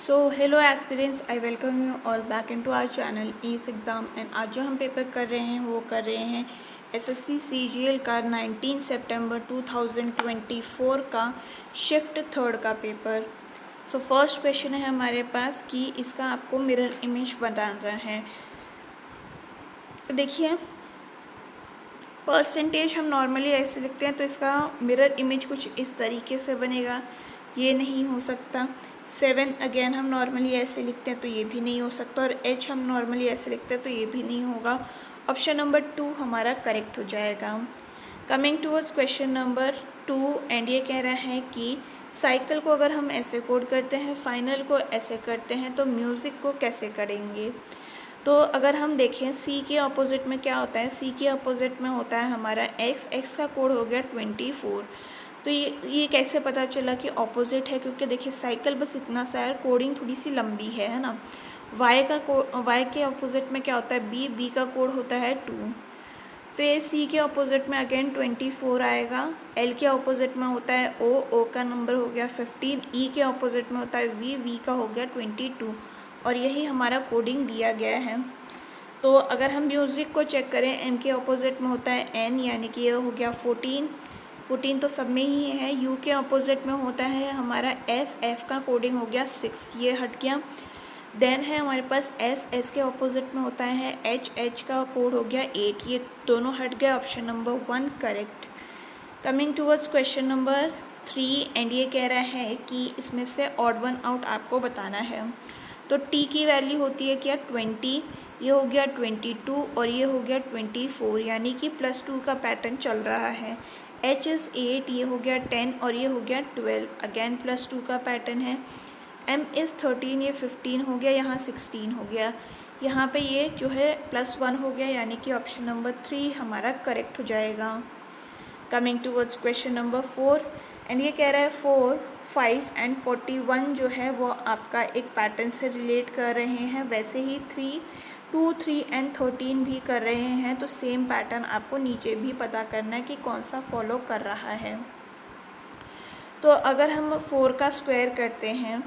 So hello aspirants, I welcome you all back in to our channel ease exam. And आज जो हम paper कर रहे हैं वो कर रहे हैं एसएससी सीजीएल का 19 सितंबर 2024 का शिफ्ट थर्ड का पेपर। सो फर्स्ट क्वेश्चन है हमारे पास कि इसका आपको मिरर इमेज बनाना है। तो देखिए, परसेंटेज हम नॉर्मली ऐसे लिखते हैं तो इसका मिरर इमेज कुछ इस तरीके से बनेगा, ये नहीं हो सकता। 7 अगेन हम नॉर्मली ऐसे लिखते हैं तो ये भी नहीं हो सकता, और H हम नॉर्मली ऐसे लिखते हैं तो ये भी नहीं होगा। ऑप्शन नंबर 2 हमारा करेक्ट हो जाएगा। Coming towards question number 2, and ये कह रहा है कि साइकिल को अगर हम ऐसे कोड करते हैं, फाइनल को ऐसे करते हैं, तो म्यूज़िक को कैसे करेंगे। तो अगर हम देखें सी के अपोजिट में क्या होता है, सी के अपोजिट में होता है हमारा एक्स का कोड हो गया 24। तो ये कैसे पता चला कि अपोजिट है, क्योंकि देखिए साइकिल बस इतना सा है, कोडिंग थोड़ी सी लंबी है ना। वाई के अपोजिट में क्या होता है, बी का कोड होता है 2। फिर सी के अपोजिट में अगेन 24 आएगा। एल के अपोजिट में होता है ओ का नंबर हो गया 15। ई के अपोजिट में होता है वी का हो गया 22। और यही हमारा कोडिंग दिया गया है। तो अगर हम म्यूज़िक को चेक करें, एम के अपोजिट में होता है एन, यानी कि ये हो गया 14 तो सब में ही है। यू के अपोजिट में होता है हमारा एफ का कोडिंग हो गया 6, ये हट गया। देन है हमारे पास एस के अपोजिट में होता है एच का कोड हो गया 8, ये दोनों हट गए। Option number 1 correct. Coming towards question number 3, and ये कह रहा है कि इसमें से ऑड वन आउट आपको बताना है। तो टी की वैल्यू होती है क्या 20, ये हो गया 22 और ये हो गया 24, यानी कि +2 का पैटर्न चल रहा है। एच इज़ 8, ये हो गया 10 और ये हो गया 12, अगेन +2 का पैटर्न है। एम इज़ 13, ये 15 हो गया, यहाँ 16 हो गया। यहाँ पे ये जो है +1 हो गया, यानी कि ऑप्शन नंबर 3 हमारा करेक्ट हो जाएगा। Coming towards question number 4, and ये कह रहा है 4, 5 एंड 41 जो है वो आपका एक पैटर्न से रिलेट कर रहे हैं, वैसे ही 2, 3 एंड 13 भी कर रहे हैं। तो सेम पैटर्न आपको नीचे भी पता करना है कि कौन सा फॉलो कर रहा है। तो अगर हम 4 का स्क्वायर करते हैं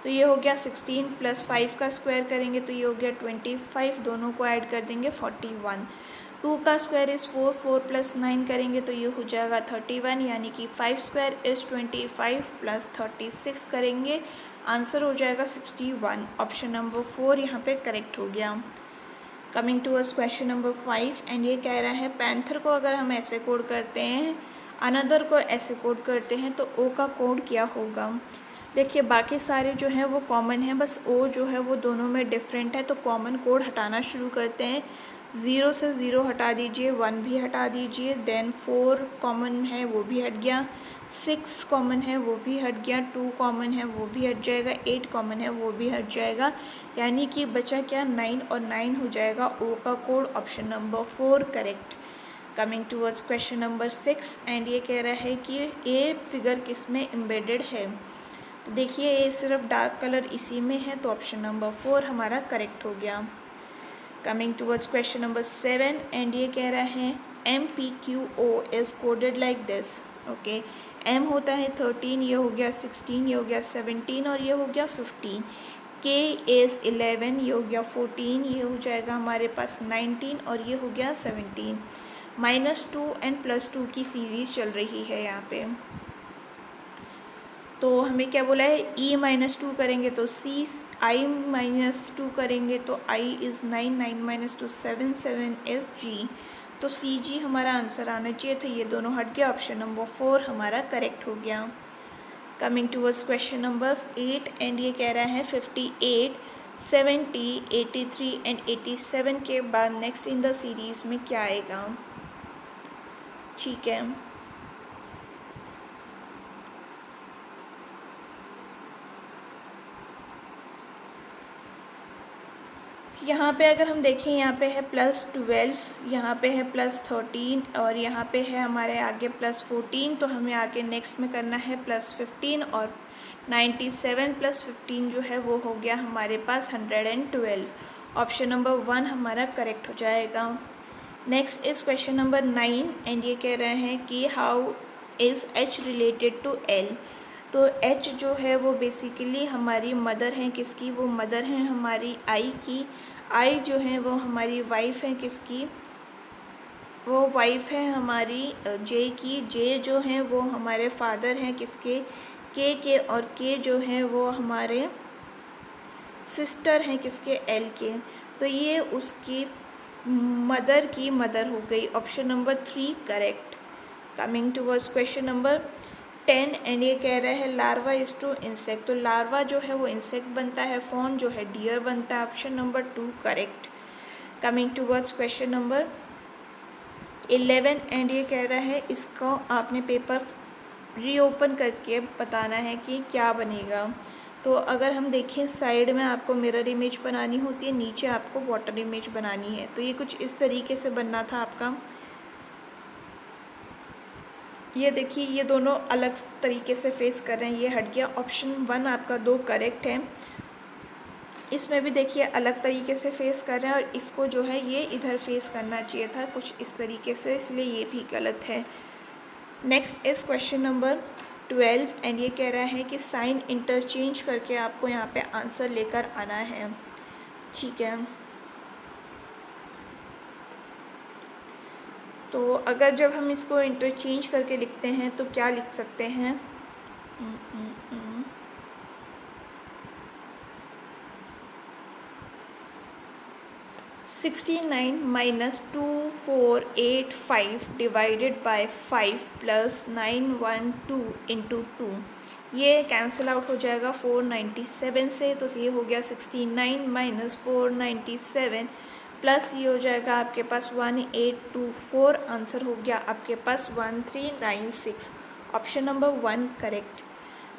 तो ये हो गया 16, प्लस 5 का स्क्वायर करेंगे तो ये हो गया 25, दोनों को ऐड कर देंगे 41। 2 का स्क्वायर इज़ 4, 4 प्लस 9 करेंगे तो ये हो जाएगा 31, यानी कि 5 स्क्वायर इज़ 25 प्लस 36 करेंगे, आंसर हो जाएगा 61। ऑप्शन नंबर 4 यहाँ पे करेक्ट हो गया। Coming towards question number 5, and ये कह रहा है पैंथर को अगर हम ऐसे कोड करते हैं, अनदर को ऐसे कोड करते हैं, तो ओ का कोड क्या होगा। देखिए बाकी सारे जो हैं वो कॉमन है, बस ओ जो है वो दोनों में डिफरेंट है। तो कॉमन कोड हटाना शुरू करते हैं। 0 से 0 हटा दीजिए, 1 भी हटा दीजिए, देन 4 कॉमन है वो भी हट गया, 6 कॉमन है वो भी हट गया, 2 कॉमन है वो भी हट जाएगा, 8 कॉमन है वो भी हट जाएगा, यानी कि बचा क्या 9, और 9 हो जाएगा ओ का code. Option number 4 correct. Coming towards question number 6, and ये कह रहा है कि ए फिगर किस में एम्बेडेड है। तो देखिए ये सिर्फ डार्क कलर इसी में है, तो ऑप्शन नंबर 4 हमारा करेक्ट हो गया। Coming towards question number 7, and ये कह रहा है MPQO is coded like this. Okay, M होता है 13, ये हो गया 16, ये हो गया 17 और ये हो गया 15। K इज़ 11, ये हो गया 14, ये हो जाएगा हमारे पास 19 और ये हो गया 17। -2 एंड +2 की सीरीज़ चल रही है यहाँ पे। तो हमें क्या बोला है, E-2 करेंगे तो C, I-2 करेंगे तो I इज़ 9, 9 - 2 7, 7 इज़ G। तो CG हमारा आंसर आना चाहिए था, ये दोनों हट गया। ऑप्शन नंबर 4 हमारा करेक्ट हो गया। Coming towards question number 8, and ये कह रहा है 58, 70, 83 एंड 87 के बाद नेक्स्ट इन द सीरीज़ में क्या आएगा। ठीक है, यहाँ पे अगर हम देखें, यहाँ पे है +12, यहाँ पे है +13 और यहाँ पे है हमारे आगे +14। तो हमें आगे नेक्स्ट में करना है +15, और 97 + 15 जो है वो हो गया हमारे पास 112। ऑप्शन नंबर 1 हमारा करेक्ट हो जाएगा। Next is question number 9, and ये कह रहे हैं कि how is H related to L। तो एच जो है वो बेसिकली हमारी मदर है किसकी, वो मदर है हमारी आई की। आई जो है वो हमारी वाइफ है किसकी, वो वाइफ है हमारी जे की। जे जो है वो हमारे फादर हैं किसके, के। और के जो है वो हमारे सिस्टर हैं किसके, एल के। तो ये उसकी मदर की मदर हो गई। Option number 3 correct. Coming towards question number 10 and ये कह रहा है लार्वा इज टू इंसेक्ट। तो लार्वा जो है वो इंसेक्ट बनता है, फॉन जो है डियर बनता है। Option number 2 correct. Coming towards question number 11 and ये कह रहा है इसको आपने पेपर रीओपन करके बताना है कि क्या बनेगा। तो अगर हम देखें साइड में आपको मिरर इमेज बनानी होती है, नीचे आपको वाटर इमेज बनानी है। तो ये कुछ इस तरीके से बनना था आपका। ये देखिए ये दोनों अलग तरीके से फेस कर रहे हैं, ये हट गया। ऑप्शन 1 आपका 2 करेक्ट है। इसमें भी देखिए अलग तरीके से फेस कर रहे हैं और इसको जो है ये इधर फेस करना चाहिए था कुछ इस तरीके से, इसलिए ये भी गलत है। नेक्स्ट इस क्वेश्चन नंबर 12 एंड ये कह रहा है कि साइन इंटरचेंज करके आपको यहाँ पे आंसर लेकर आना है। ठीक है, तो अगर जब हम इसको इंटरचेंज करके लिखते हैं तो क्या लिख सकते हैं, 69 minus 2485 divided by 5 plus 912 into 2, ये कैंसिल आउट हो जाएगा 497 से। तो ये हो गया 69 माइनस 497 प्लस ये हो जाएगा आपके पास 1824। आंसर हो गया आपके पास 1396। Option number 1 correct.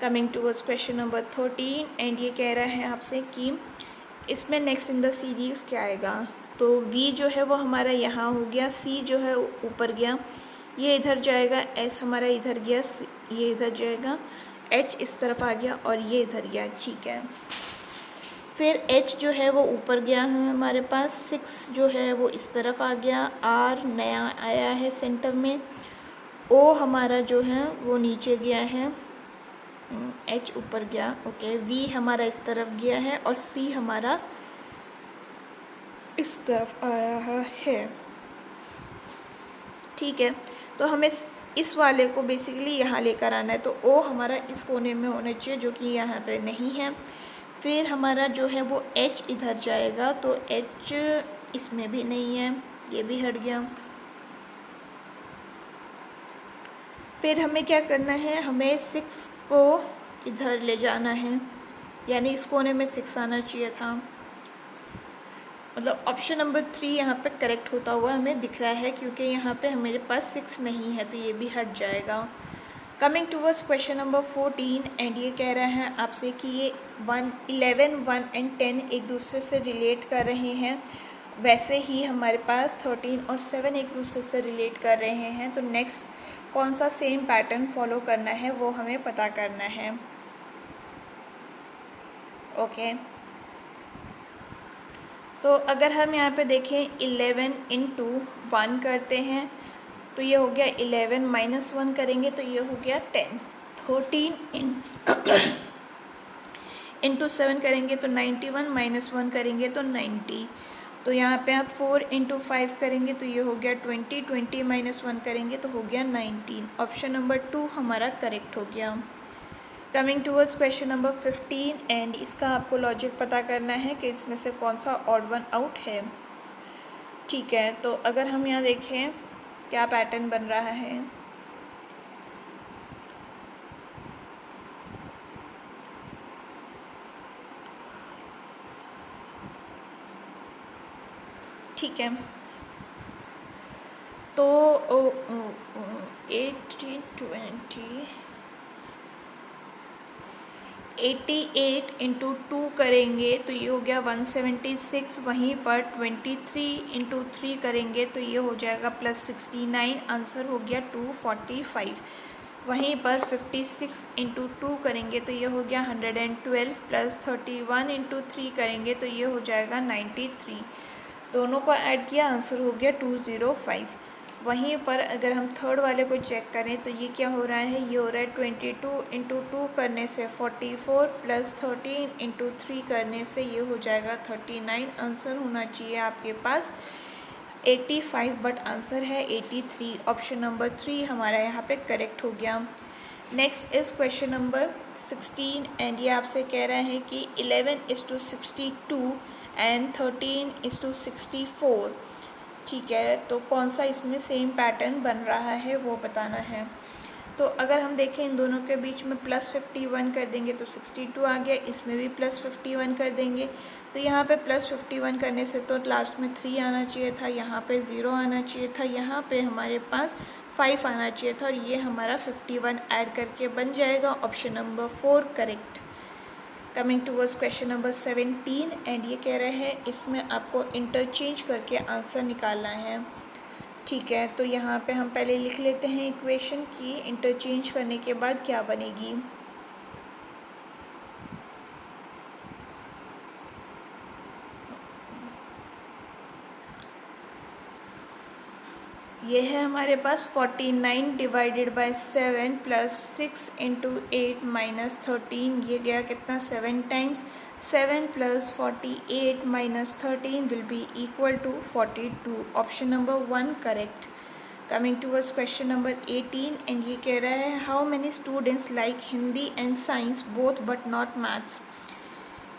Coming towards question number 13 and ये कह रहा है आपसे कि इसमें नेक्स्ट इन द सीरीज़ क्या आएगा। तो V जो है वो हमारा यहाँ हो गया, C जो है ऊपर गया, ये इधर जाएगा, S हमारा इधर गया, ये इधर जाएगा, H इस तरफ आ गया और ये इधर गया। ठीक है, फिर H जो है वो ऊपर गया है हमारे पास, 6 जो है वो इस तरफ आ गया, R नया आया है सेंटर में, O हमारा जो है वो नीचे गया है, H ऊपर गया, ओके। V हमारा इस तरफ गया है और C हमारा इस तरफ आया है। ठीक है, तो हमें इस वाले को बेसिकली यहाँ लेकर आना है। तो O हमारा इस कोने में होना चाहिए जो कि यहाँ पे नहीं है। फिर हमारा जो है वो H इधर जाएगा, तो H इसमें भी नहीं है, ये भी हट गया। फिर हमें क्या करना है, हमें 6 को इधर ले जाना है, यानी इस कोने में 6 आना चाहिए था। मतलब ऑप्शन नंबर 3 यहाँ पे करेक्ट होता हुआ हमें दिख रहा है, क्योंकि यहाँ पे मेरे पास 6 नहीं है, तो ये भी हट जाएगा। Coming towards question number 14 and ये कह रहा है आपसे कि ये 11, 1 एंड 10 एक दूसरे से रिलेट कर रहे हैं, वैसे ही हमारे पास 13 और 7 एक दूसरे से रिलेट कर रहे हैं। तो नेक्स्ट कौन सा सेम पैटर्न फॉलो करना है वो हमें पता करना है। ओके, तो अगर हम यहाँ पे देखें 11 इंटू 1 करते हैं तो ये हो गया 11, माइनस 1 करेंगे तो ये हो गया 10। 13 इंटू 7 करेंगे तो 91, माइनस 1 करेंगे तो 90। तो यहाँ पे आप 4 इंटू 5 करेंगे तो ये हो गया 20, 20 माइनस 1 करेंगे तो हो गया 19। ऑप्शन नंबर 2 हमारा करेक्ट हो गया। Coming towards question number 15 and इसका आपको लॉजिक पता करना है कि इसमें से कौन सा ऑड वन आउट है। ठीक है, तो अगर हम यहाँ देखें क्या पैटर्न बन रहा है, ठीक है, तो 80, 20, 88 इंटू 2 करेंगे तो ये हो गया 176। वहीं पर 23 इंटू 3 करेंगे तो ये हो जाएगा प्लस 69। आंसर हो गया 245। वहीं पर 56 इंटू 2 करेंगे तो ये हो गया 112 प्लस 31 इंटू 3 करेंगे तो ये हो जाएगा 93। दोनों को ऐड किया, आंसर हो गया 205। वहीं पर अगर हम थर्ड वाले को चेक करें तो ये क्या हो रहा है, ये हो रहा है 22 इंटू 2 करने से 44 प्लस 13 इंटू 3 करने से ये हो जाएगा 39। आंसर होना चाहिए आपके पास 85, बट आंसर है 83। ऑप्शन नंबर 3 हमारा यहाँ पे करेक्ट हो गया। Next is question number 16 and ये आपसे कह रहा है कि 11:62 एंड 13:64। ठीक है, तो कौन सा इसमें सेम पैटर्न बन रहा है वो बताना है। तो अगर हम देखें इन दोनों के बीच में +51 कर देंगे तो 62 आ गया, इसमें भी +51 कर देंगे तो यहाँ पे +51 करने से तो लास्ट में 3 आना चाहिए था, यहाँ पे 0 आना चाहिए था, यहाँ पे हमारे पास 5 आना चाहिए था और ये हमारा 51 ऐड करके बन जाएगा। Option number 4 correct. Coming towards question number 17 and ये कह रहे हैं इसमें आपको इंटरचेंज करके आंसर निकालना है। ठीक है, तो यहाँ पे हम पहले लिख लेते हैं इक्वेशन की इंटरचेंज करने के बाद क्या बनेगी। ये है हमारे पास 49 divided by 7 plus 6 into 8 minus 13, ये गया कितना 7 times. 7 plus 48 minus 13 will be equal to 42। Option number 1 correct. Coming towards question number 18 and ये कह रहा है how many students like Hindi and science both but not maths.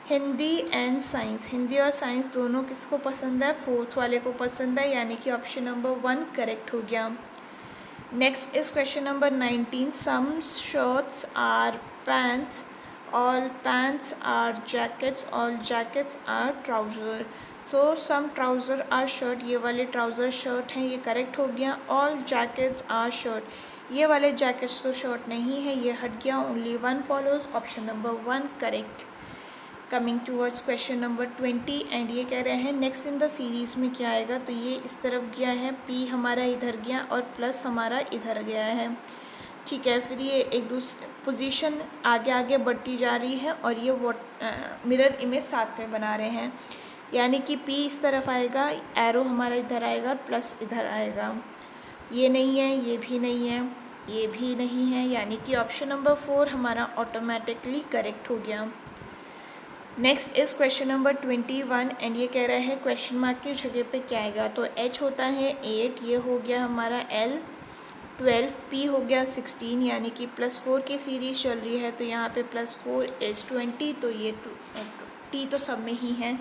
Hindi and science, Hindi और science दोनों किसको पसंद है, फोर्थ वाले को पसंद है, यानी कि ऑप्शन नंबर 1 करेक्ट हो गया। Next is question number 19 some shirts are pants, all pants are jackets, all jackets are trouser. So some trouser are shirt, ये वाले ट्राउज़र शर्ट हैं, ये करेक्ट हो गया। ऑल जैकेट्स आर शर्ट, ये वाले जैकेट्स तो शर्ट नहीं है, ये हट गया। Only 1 follows, option number 1 correct. Coming towards question number 20 and ये कह रहे हैं नेक्स्ट इन द सीरीज़ में क्या आएगा, तो ये इस तरफ गया है, पी हमारा इधर गया और प्लस हमारा इधर गया है। ठीक है, फिर ये एक दूसरे पोजीशन आगे आगे बढ़ती जा रही है और ये मिरर इमेज साथ में बना रहे हैं, यानी कि पी इस तरफ आएगा, एरो हमारा इधर आएगा, प्लस इधर आएगा। ये नहीं है, ये भी नहीं है, ये भी नहीं है, यानी कि ऑप्शन नंबर 4 हमारा ऑटोमेटिकली करेक्ट हो गया। Next is question number 21 and ये कह रहा है क्वेश्चन मार्क की जगह पे क्या आएगा, तो H होता है 8, ये हो गया हमारा L 12, P हो गया 16, यानी कि +4 की सीरीज़ चल रही है तो यहाँ पे +4 is 20, तो ये T तो सब में ही है।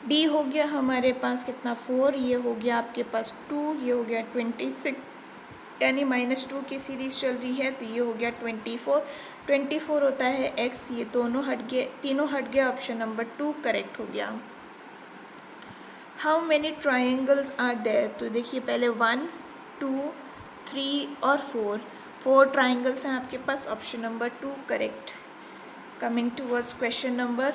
D हो गया हमारे पास कितना 4, ये हो गया आपके पास 2, ये हो गया 26, यानी -2 की सीरीज़ चल रही है तो ये हो गया 24 होता है x, ये दोनों हट गए, तीनों हट गया, ऑप्शन नंबर 2 करेक्ट हो गया। How many triangles are there, तो देखिए पहले 1 2 3 और 4 ट्राइंगल्स हैं आपके पास, option number 2 correct. Coming towards question number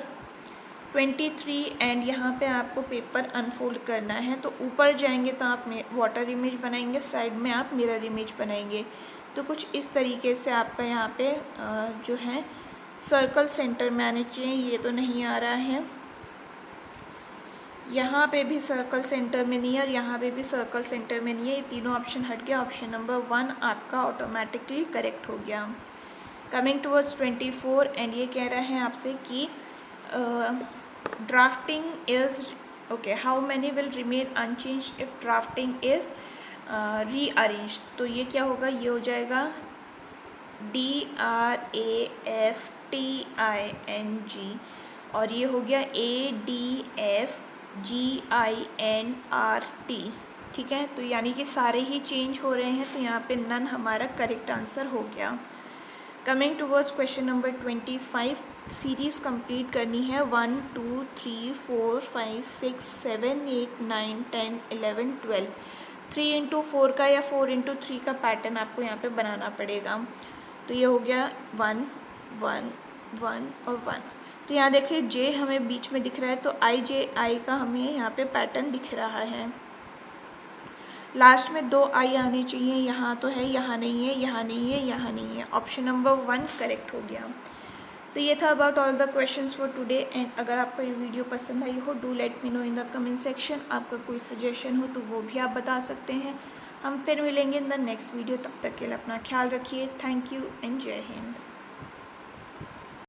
23 and यहाँ पे आपको पेपर अनफोल्ड करना है, तो ऊपर जाएंगे तो आप वाटर इमेज बनाएंगे, साइड में आप मिरर इमेज बनाएंगे। तो कुछ इस तरीके से आपका यहाँ पे जो है सर्कल सेंटर में आने चाहिए, ये तो नहीं आ रहा है, यहाँ पे भी सर्कल सेंटर में नहीं है और यहाँ पे भी सर्कल सेंटर में नहीं है, ये तीनों ऑप्शन हट गया। ऑप्शन नंबर 1 आपका ऑटोमेटिकली करेक्ट हो गया। कमिंग टूवर्ड्स 24 एंड ये कह रहा है आपसे कि drafting is okay, how many will remain unchanged if drafting is rearrange, तो ये क्या होगा, ये हो जाएगा DRAFTING और ये हो गया ADFGINRT। ठीक है, तो यानी कि सारे ही चेंज हो रहे हैं, तो यहाँ पे नन हमारा करेक्ट आंसर हो गया। Coming towards question number 25, series complete करनी है 1 2 3 4 5 6 7 8 9 10 11 12, 3 इंटू 4 का या 4 इंटू 3 का पैटर्न आपको यहाँ पे बनाना पड़ेगा। तो ये हो गया 1 1 1 और 1, तो यहाँ देखिए J हमें बीच में दिख रहा है, तो IJI का हमें यहाँ पे पैटर्न दिख रहा है। लास्ट में 2 I आने चाहिए, यहाँ तो है, यहाँ नहीं है, यहाँ नहीं है, यहाँ नहीं है, ऑप्शन नंबर 1 करेक्ट हो गया। तो ये था about all the questions for today and अगर आपको ये वीडियो पसंद आई हो do let me know in the comment section. आपका कोई सजेशन हो तो वो भी आप बता सकते हैं। हम फिर मिलेंगे इन द नेक्स्ट वीडियो। तब तक के लिए अपना ख्याल रखिए। थैंक यू एंड जय हिंद।